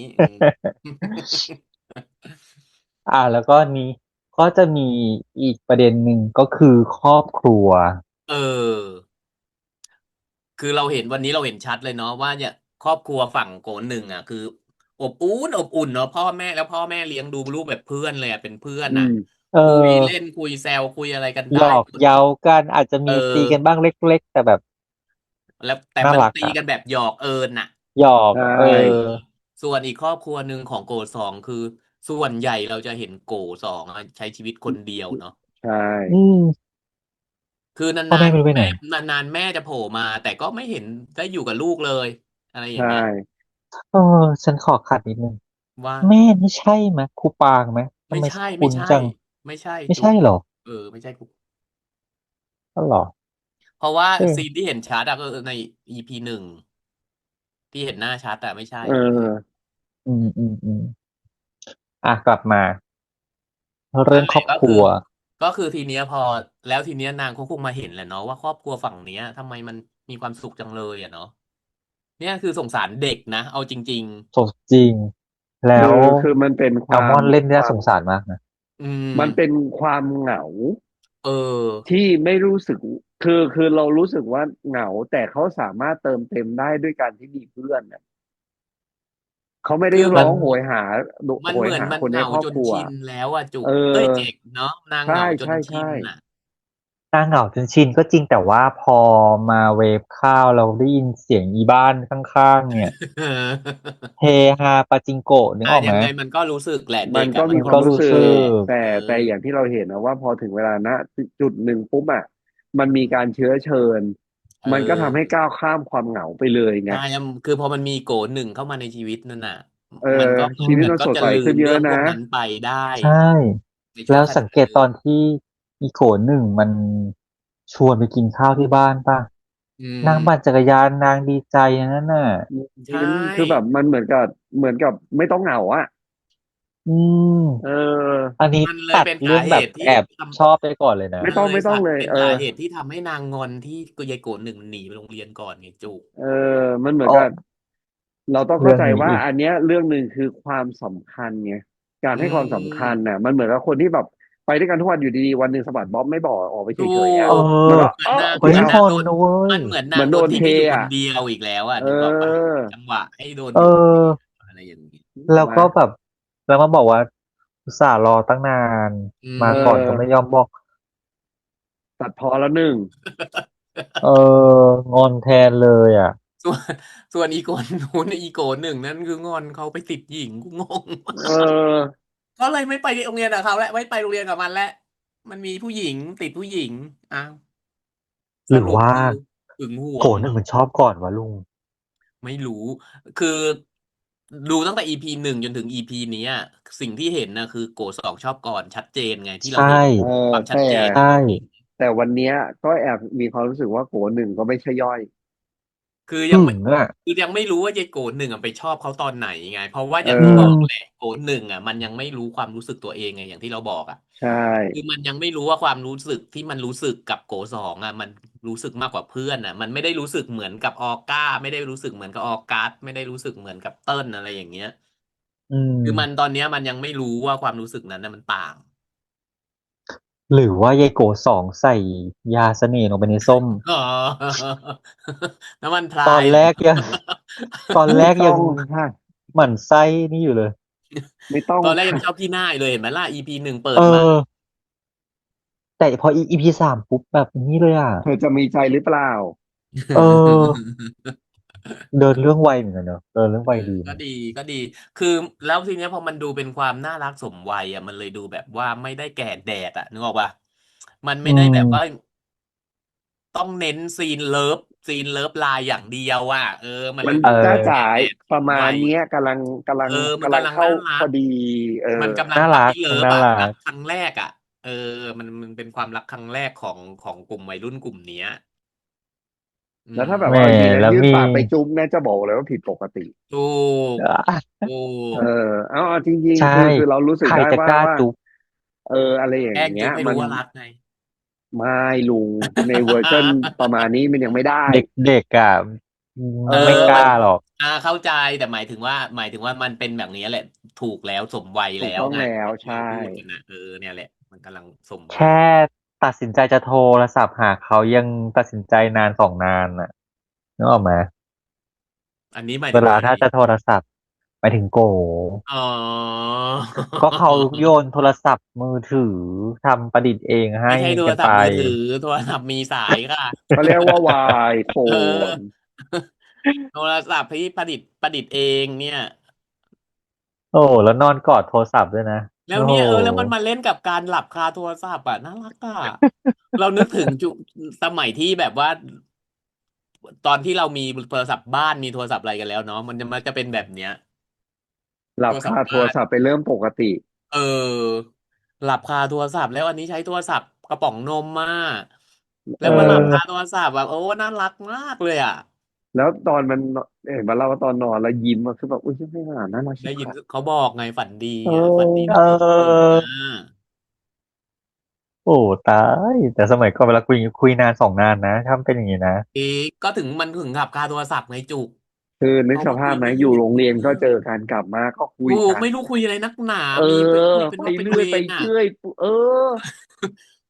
แล้วก็นี้ก็จะมีอีกประเด็นหนึ่งก็คือครอบครัวเออ คือเราเห็นวันนี้เราเห็นชัดเลยเนาะว่าเนี่ยครอบครัวฝั่งโกนหนึ่งอ่ะคืออบอุ่นเนาะพ่อแม่เลี้ยงดูลูกแบบเพื่อนเลยอ่ะเป็นเพื่อนอ่ะอืมเออคุยเล่นคุยแซวคุยอะไรกันได้หยอกเย้ากันอาจจะเอมีตีกันอบ้างเล็กๆแต่แบบแล้วแต่น่ามันรักอ่ะตีกันแบบหยอกน่ะหยอกใช่เออเออส่วนอีกครอบครัวหนึ่งของโกสองคือส่วนใหญ่เราจะเห็นโกสองอะใช้ชีวิตคนเดียวเนาะใช่อืมคือนพ่อานแม่ไม่รู้ไปไหนๆแม่นานๆแม่จะโผล่มาแต่ก็ไม่เห็นได้อยู่กับลูกเลยอะไรอย่าใช่งเงี้ยเออฉันขอขัดนิดนึงว่า แม่นี่ใช่ไหมครูปางไหมทำไมไม่ใช่ไม่คุ้นใช่จังไม่ใช่ไม่จุ๊บใช่เหรอไม่ใช่กุ๊กก็หรอเพราะว่าเออซีนที่เห็นชัดอะก็ใน EP 1ที่เห็นหน้าชัดอะไม่ใช่เออ อืมกลับมานั่เรื่องนแหละก็คือครอบครัวทีเนี้ยพอแล้วทีเนี้ยนางเขาคงมาเห็นแหละเนาะว่าครอบครัวฝั่งเนี้ยทำไมมันมีความสุขจังเลยอ่ะเนาะเนี่ยคือสงสารเด็กนะเอาจริงสมจริงแล้วคือมันเป็นแอลมอนเล่นเนี่ยสงสารมากนะๆมันเป็นความเหงาเออที่ไม่รู้สึกคือเรารู้สึกว่าเหงาแต่เขาสามารถเติมเต็มได้ด้วยการที่มีเพื่อนน่ะเขาไม่ได้คือมันร้องโหยหามันเหมือนมันคนในเหงาครอบครัวจนชินแล้วอ่ะจุเอกเอ้ยอเจ็กเนาะนางเหใช่งาจนใช่ใช่ ชินอ่ะ นางเหงาจนชินก็จริงแต่ว่าพอมาเวฟข้าวเราได้ยินเสียงอีบ้านข้างๆเนี่ยเฮฮาปาจิงโกะนึกออกไหมยังไงมันก็รู้สึกแหละเด็มันกอ่ะมันก็ก็มีความรู้สึมันก็รู้สึกกกแต่เอออย่างที่เราเห็นนะว่าพอถึงเวลาณจุดหนึ่งปุ๊บอ่ะมันมีการเชื้อเชิญเอมันก็ทำให้อก้าวข้ามความเหงาไปเลยไงใช่คือพอมันมีโกหนึ่งเข้ามาในชีวิตนั่นน่ะเอมันอก็อืชีวิตมมันสดใสจะลืขึ้นเยอะนะมเรื่องพวกนั้นไปได้ใช่ในชั่แล้วสังเกวขณะหนึ่งตตอนที่อีโกหนึ่งมันชวนไปกินข้าวที่บ้านป่ะอืนางปั่นมจักรยานนางดีใจอย่างนั้นน่ะใช่คือแบบมันเหมือนกับไม่ต้องเหงาอ่ะอืเอมออันนี้มันเลยตัดเป็นสาเรื่องแบบเหตุที่แอบทชอบไปก่อนเลยนะำมันเลยไม่ต้องเลยเป็นเออ สาเหตุที่ทำให้นางงอนที่ยายโกหนึ่งหนีไปโรงเรียนก่อนไงจุกเออมันเหมือนอ๋อกับเราต้องเข้าเรื่องใจว่านี้อีกอันเนี้ยเรื่องหนึ่งคือความสำคัญไงการอืให้ความสำคัญมน่ะมันเหมือนกับคนที่แบบไปด้วยกันทุกวันอยู่ดีๆวันหนึ่งสะบัดบ๊อบไม่บอกออกไปเฉถูยๆอ่ะเอมันอก็อ๋อเหมือนนางโอเคเอาเฮ้ยงอนเหมือนนางโดนนะเว้ยมันเหมือนเหมือนโดนเทนางโดนทิ้งให้อยู่คนอ่ะเดียวอีกแล้วอ่ะเนึกออกปะออจังหวะให้โดนเออยู่คนเดียวออะไรอย่างนี้แล้วมาก็แบบแล้วมาบอกว่าอุตส่าห์รอตั้งนานอืมาเอก่อนก็ไม่อยอมบอกตัดพอแล้วหนึ่งเอองอนแทนเลยอ่ะส่วนอีโกนู้นอีโกหนึ่งนั่นคืองอนเขาไปติดหญิงกูงง เออ ก็เลยไม่ไปโรงเรียนกับเขาและไม่ไปโรงเรียนกับมันและมันมีผู้หญิงติดผู้หญิงอ้าวสหรือว่ารุปคือหึงหวโกงมั้ง นึกมันชอบก่อนวะลุงไม่รู้ คือดูตั้งแต่ EP 1จนถึง EP เนี้ยสิ่งที่เห็นนะคือโกสองชอบก่อนชัดเจนไงที่เราใช่เห็นเออความชัแต่ดเจนใช่ที่เราเห็นแต่วันเนี้ยก็แอบมีความรู้สึกว่าโกหนึ่งก็ไม่ใช่ย่อยคือหึงอ่ะยังไม่รู้ว่ายายโกหนึ่งอะไปชอบเขาตอนไหนไงเพราะว่าเออย่างที่บอกแหละอโกหนึ่งอ่ะมันยังไม่รู้ความรู้สึกตัวเองไงอย่างที่เราบอกอ่ะใช่คือมันยังไม่รู้ว่าความรู้สึกที่มันรู้สึกกับโกสองอ่ะมันรู้สึกมากกว่าเพื่อนอ่ะมันไม่ได้รู้สึกเหมือนกับออก้าไม่ได้รู้สึกเหมือนกับออกัสไม่ได้รู้สึกเหมือนกับเติ้ลอะไรอย่างเงี้ย อืคือมันตมอนเนี้ยมันยังไม่รู้ว่าความรู้สึกนั้นน่ะมันต่าง หรือว่ายายโกสองใส่ยาเสน่ห์ลงไปในส้ม อ๋อน้ำมันพราตอนยเหรอ แรกยังตอนแรไม่ต้องกยังค่ะหมั่นไส้นี่อยู่เลย ไม่ต้องตอนแรกยังค่ะชอบพี่น่ายเลยเห็นไหมล่ะ EP 1เปิเอดมาอแต่พออีพีสามปุ๊บแบบนี้เลยอ่ะเธอจะมีใจหรือเปล่าเออเดินเรื่องไวเหมือนกันเนอะเดินเรื่องเออไวดีนะก็ดีก็ดีคือแล้วทีเนี้ยพอมันดูเป็นความน่ารักสมวัยอ่ะมันเลยดูแบบว่าไม่ได้แก่แดดอ่ะนึกออกป่ะมันอืไม่ได้แบบว่ามต้องเน้นซีนเลิฟไลน์อย่างเดียวอ่ะมันเลมันยดูเออแก่จ้าจ๋ายแดดสประมามวัย ณเนี้ยกำลังมันกำลังกำลังเข้าน่ารักพอดีเออมันกำลังน่ารักปั๊ปปี้เลิมันน่าฟอ่ะรักรักครั้งแรกอ่ะเออมันเป็นความรักครั้งแรกของกลุ่มวัยรุ่นกลุ่มเนี้ยอืแล้วถ้าแบบแหมว่าเอาจริงๆนะแล้วมี ยื่นปากไปจุ๊บนะจะบอกเลยว่าผิดปกติถูกถูเออกเอาจริงใช่ๆคือเรารู้สึใคกได้รจะกล้าว่าจุ๊บอะไรอย่าแกล้งงเงี้ยมันจุ๊บให้รู้ว่ารักไง ไม่ลุงในเวอร์ชันประมาณนี้มันยังไม่ได้เด็กๆอ่ะเอไม่กล้ามันหรอกเข้าใจแต่หมายถึงว่ามันเป็นแบบนี้แหละถูกแล้วสมวัยถูกแล้วไงต้องแล้วที่เราใช่พูดกันนะเนี่ยแหละมันกำลังสมวัยแค่ตัดสินใจจะโทรศัพท์หาเขายังตัดสินใจนานสองนานอ่ะนึกออกไหมอันนี้หมายเวลาถึงใครถ้าจะโทรศัพท์ไปถึงโกอ๋อ ก็เขาโยนโทรศัพท์มือถือทำประดิษฐ์เองให้ไม่ใช่โทรกันไปศัพท์มือถือโทรศัพท์มีสายค่ะ เขาเรียกว่าวายโฟ เอนอโทรศัพท์ที่ประดิษฐ์เองเนี่ยโอ้แล้วนอนกอดโทรศัพท์ด้วยนะแล้วโอ้โหเนี่ยแล้วมันมาเล่นกับการหลับคาโทรศัพท์อ่ะน่ารักอ่ะเรานึกถึงสมัยที่แบบว่าตอนที่เรามีโทรศัพท์บ้านมีโทรศัพท์อะไรกันแล้วเนาะมันจะเป็นแบบเนี้ยหลับโทรศัพคาโทรท์บ้านศัพท์เป็นเรื่องปกติเออหลับคาโทรศัพท์แล้วอันนี้ใช้โทรศัพท์กระป๋องนมมาแล้เอวมาหลับคาอโทรศัพท์แบบโอ้น่ารักมากเลยอ่ะ แล้วตอนมันเห็นมาเล่าว่าตอนนอนแล้วยิ้มอะคือแบบอุ้ยไม่น่าน่ารักชิได้ยินบหายเขาบอกไงฝันดีเอ่ะฝันดีออเแบบเมื่อคืนออนะโอ้ตายแต่สมัยก่อนเวลาคุยนาน2 นานนะถ้ามันเป็นอย่างนี้นะเอ๊ะก็ถึงมันถึงกับคาโทรศัพท์ไงจุกคือนึกสเขามาคุภาพไหมยไม่หยุดอยู่โรงเรียนก็ทุกเรื่องเจอกันกลับมาก็คุยถูกกันไม่รู้คุยอะไรนักหนาเออมีไปคุยเป็นไปว่าเป็นเรื่อยไปเวรอ่ะ เรื่อยเออ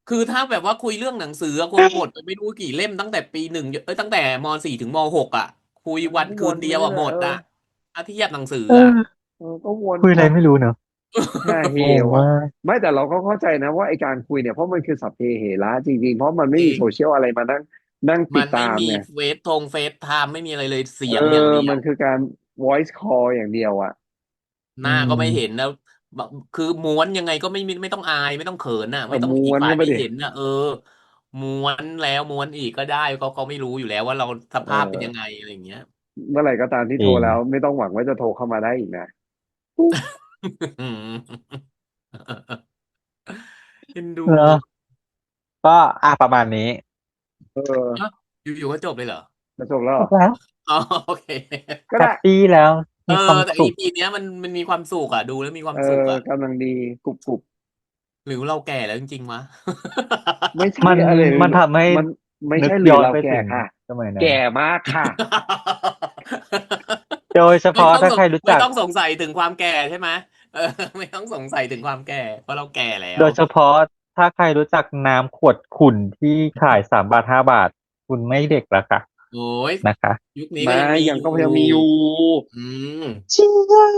คือถ้าแบบว่าคุยเรื่องหนังสืออะคนหมดไปไม่รู้กี่เล่มตั้งแต่ปี 1ตั้งแต่ม.4ถึงม.6อ่ะคุยวันคืนเดียววนไปเรื่อ่ะหมดอ่ะอยเออถ้าเทียบหนังสือเออ่ะ อก็วนคุยอะไรไปไม่รู้เนอะหน้าเฮงงลอ่ะมากไม่แต่เราก็เข้าใจนะว่าไอการคุยเนี่ยเพราะมันคือสัพเพเหระจริงๆเพราะมันไม่จริงมีโซเชียลอะไรมานั่งติดมันไม่มีตามไงเฟซไทม์ไม่มีอะไรเลยเสีเอยงอย่างอเดียวมันคือการ voice call อย่างเดียวอ่ะหอืน้าก็ไม่เห็นมแล้วแบบคือม้วนยังไงก็ไม่ต้องอายไม่ต้องเขินน่ะไม่ต้องม้อีกฝ่ายไม่วนเข้าไปดิเห็นน่ะม้วนแล้วม้วนอีกก็ได้เขาไม่รู้อยู่แล้วว่าเราสเอภาพเป็นยังไงออะไรอย่างเงี้ย เมื่อไหร่ก็ตามที่จริงโทรแล้วไม่ต้องหวังว่าจะโทรเข้ามาได้อีกนะอืมเอ็นดูเนอะก็ประมาณนี้เออเอ้าอยู่ๆก็จบเลยเหรอ จะจบแล้วเหรอจบแล้วอ๋อโอเคก็ได้แฮปปี้แล้วมีความแต่อีสุขพีเนี้ยมันมีความสุขอ่ะดูแล้วมีควาเออมสุขอ่ะกำลังดีกรุบหรือเราแก่แล้วจริงๆวะ ไม่ใช่มันอะไรมันทำให้มันไม่นึกใช่หรือย้อนเราไปถึงแก่ค่ะสมัยนั้นแก่มากค่ะ โดยเฉพาะถ้าใครรู้จัก ไม่ต้องสงสัยถึงความแก่ใช่ไหมเออไม่ต้องสงสัยถึงความแก่เพราะเราแก่แล้วโดยเฉพาะถ้าใครรู้จักน้ำขวดขุ่นที่ขาย3 บาท 5 บาทคุณไม่เด็กแล้วค่ะโอ้ยนะคะยุคนี้ก็ไม่ยังมีอยู่ยังมีอยู่อืม จริงอ่ะ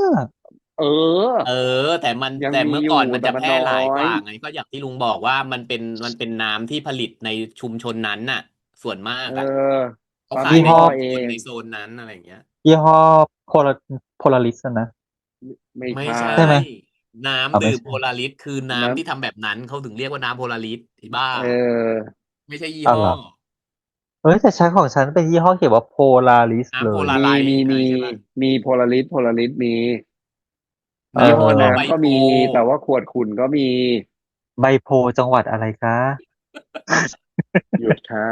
เออเออแต่ยังแต่เมื่อก่มีอยู่อนมันจะแพร่แต่มันน้อยหลายกว่าไงก็อย่างที่ลุงบอกว่ามันเป็นน้ำที่ผลิตในชุมชนนั้นน่ะส่วนมากเออ่ะอเขาปั๊มขายในยี่ห้อยี่ห้อเอชุมชนงในโซนนั้นอะไรอย่างเงี้ยยี่ห้อโพลาโพลาริสนะไม่ใช่ไม่ใช่ใช่ไหมน้ำดื่มโพไม่ใช่ลาริสคือน้น้ำที่ทำแบบนั้นเขาถึงเรียกว่าน้ำโพลาริสไอ้บ้าำไม่ใช่ยี่ห้ออ๋อเหรอเอ้ยแต่ใช้ของฉันเป็นยี่ห้อเขียนว่าโพลาริสเลน้ำโพยลาไรต์อะไรมีใช่ป่ะมีโพลาริสมียี่ห้อน้ำยี่ห้อใบโพน้ำก็มีแต่ว่าขวดขุ่นก็มีใบโพจังหวัดอะไรคะหยุดค่ะ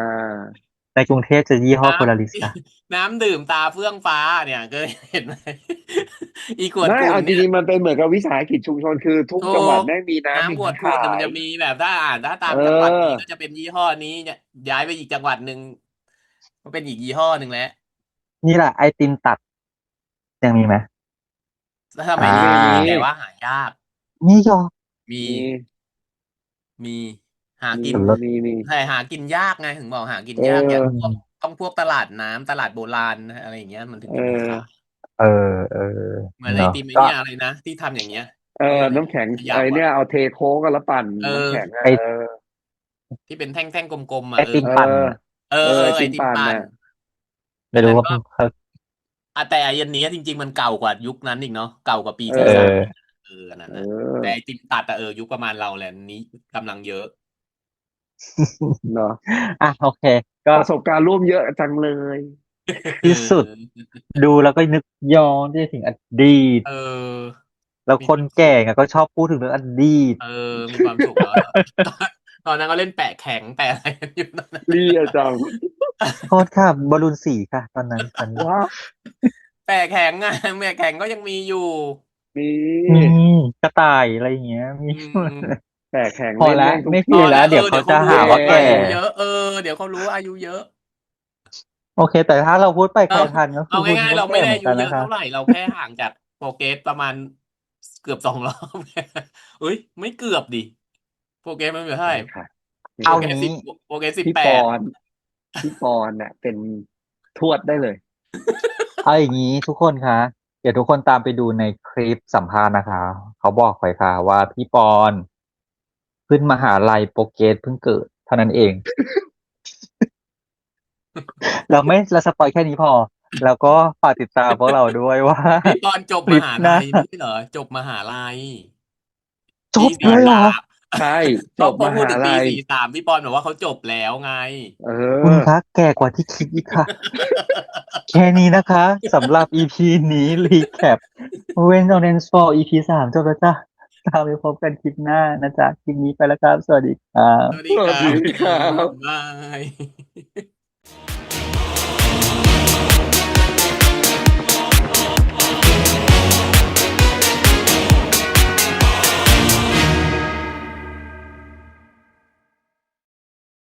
ในกรุงเทพจะยี่ห้อน้โพลาริสค่ะน้ำดื่มตาเฟื่องฟ้าเนี่ยเคยเห็นไหมอีขวดไม่เอาจกุ่นเนี่ย ริงๆมันเป็นเหมือนกับวิสาหกิจชุมชนคือทุกถูจังหวัดกแม่งมีน้ำอย่างน้ำขวดนี้ขายขวดเนี่ยมันจะมีแบบถ้าตาเมจังหวัดนี้ออก็จะเป็นยี่ห้อนี้เนี่ยย้ายไปอีกจังหวัดหนึ่งก็เป็นอีกยี่ห้อหนึ่งแล้วนี่แหละไอติมตัดยังมีไหมสมัยนี้มีมีอ่าแต่ว่าหายากนี่ยอมีมีมีหามีกินรถมีใช่หากินยากไงถึงบอกหากินเอยากอย่างอือมพวกตลาดน้ำตลาดโบราณอะไรอย่างเงี้ยมันถึงเอจะมีขาอยเออเออเหมือนไอเนาะติมไอก็เนี่ยอะไรนะที่ทำอย่างเงี้ยเออเขาเรียกอะไรน้ำแข็งขยัไอบอ่ะเนี่ยเอาเทโค้กกันแล้วปั่นเอน้ำแข็งไออ่ะเออที่เป็นแท่งๆกลมๆไออ่ะติมเออปั่นน่ะเออไอไอติมติมปั่นปั่นน่ะไม่รู้ว่าอันนั้นก็ เขาแต่ไอ้อันเนี้ยจริงๆมันเก่ากว่ายุคนั้นอีกเนาะเก่ากว่าปีเอสี่สามเอออันนั้นเนะแต่ไอออติมตัดอะยุคประมาณเราแหละนี้กำลังเยอะเนาะโอเคก็ประสบการณ์ร่วมเยอะจังเลยที่สุดดูแล้วก็นึกย้อนไปถึงอดีตเออแล้วมีคนแก่ความสุขไงก็ชอบพูดถึงเรื่องอดีตเออมีความสุขเนาะตอนนั้นก็เล่นแปะแข็งแปะอะไรกันอยู่นั่นนะ เรียจัง โทษค่ะบอลลูนสีค่ะตอนนั้นฉันว้าแปะแข็งอะแปะแข็งก็ยังมีอยู่มีมีกระต่ายอะไรอย่างเงี้ยมี อืมแต่แข่งพอละเล่นแม่งทุกไม่พอทีคุยแล้วแล้วเดี๋ยวเขาจะเดี๋ยวเขารู้หาว่าแก่ว่าอายุเยอะเดี๋ยวเขารู้ว่าอายุเยอะ โอเคแต่ถ้าเราพูดไปใคเอารทันก็เอาคือคุณง่ายๆก็เราไม่ได้อาแก่เหมือนกันนะคะยุเยอะเท่าไหร่เราแค่ห่างจากโปรเกรสประมาณเกือบ2 รอบเอ้ยไม่เกือบดิโปรเกรสมันอยู่เท่าไหร่ไม่ค่ะไม่เอาค่ะโปรเกรสสิบงี้โปรเกรสสิบพี่แปดปอนพี่ปอนน่ะเป็นทวดได้เลยเอาอย่างนี้ทุกคนคะเดี๋ยวทุกคนตามไปดูในคลิปสัมภาษณ์นะคะเขาบอกไว้ค่ะว่าพี่ปอนขึ้นมหาลัยโปรเกรสเพิ่งเกิดเท่านั้นเองเราสปอยแค่นี้พอแล้วก็ฝากติดตามพวกเราด้วยว่า พี่ปอนจบ คลิปหน้ามหาลัยไม่ใช่เหรอจบมหาลัยจปีบเลยเหรอสี่สาม ใช่ เพราะจบมพอพูดถึงปีหาลัย43พี่ปอนบอกว่าเขาจบแล้วไง เคุณออคะแก่กว่าที่คิดอีกค่ะ แค่นี้นะคะสำหรับ EP นี้รีแคป When Orange for EP 3จบแล้วจ้ะตามไปพบกันคลิปหน้านะจ๊ะคลิปนี้ไปแล้วครับ สวัสดีครับสวัสดีครัสวัสดีครับบบาย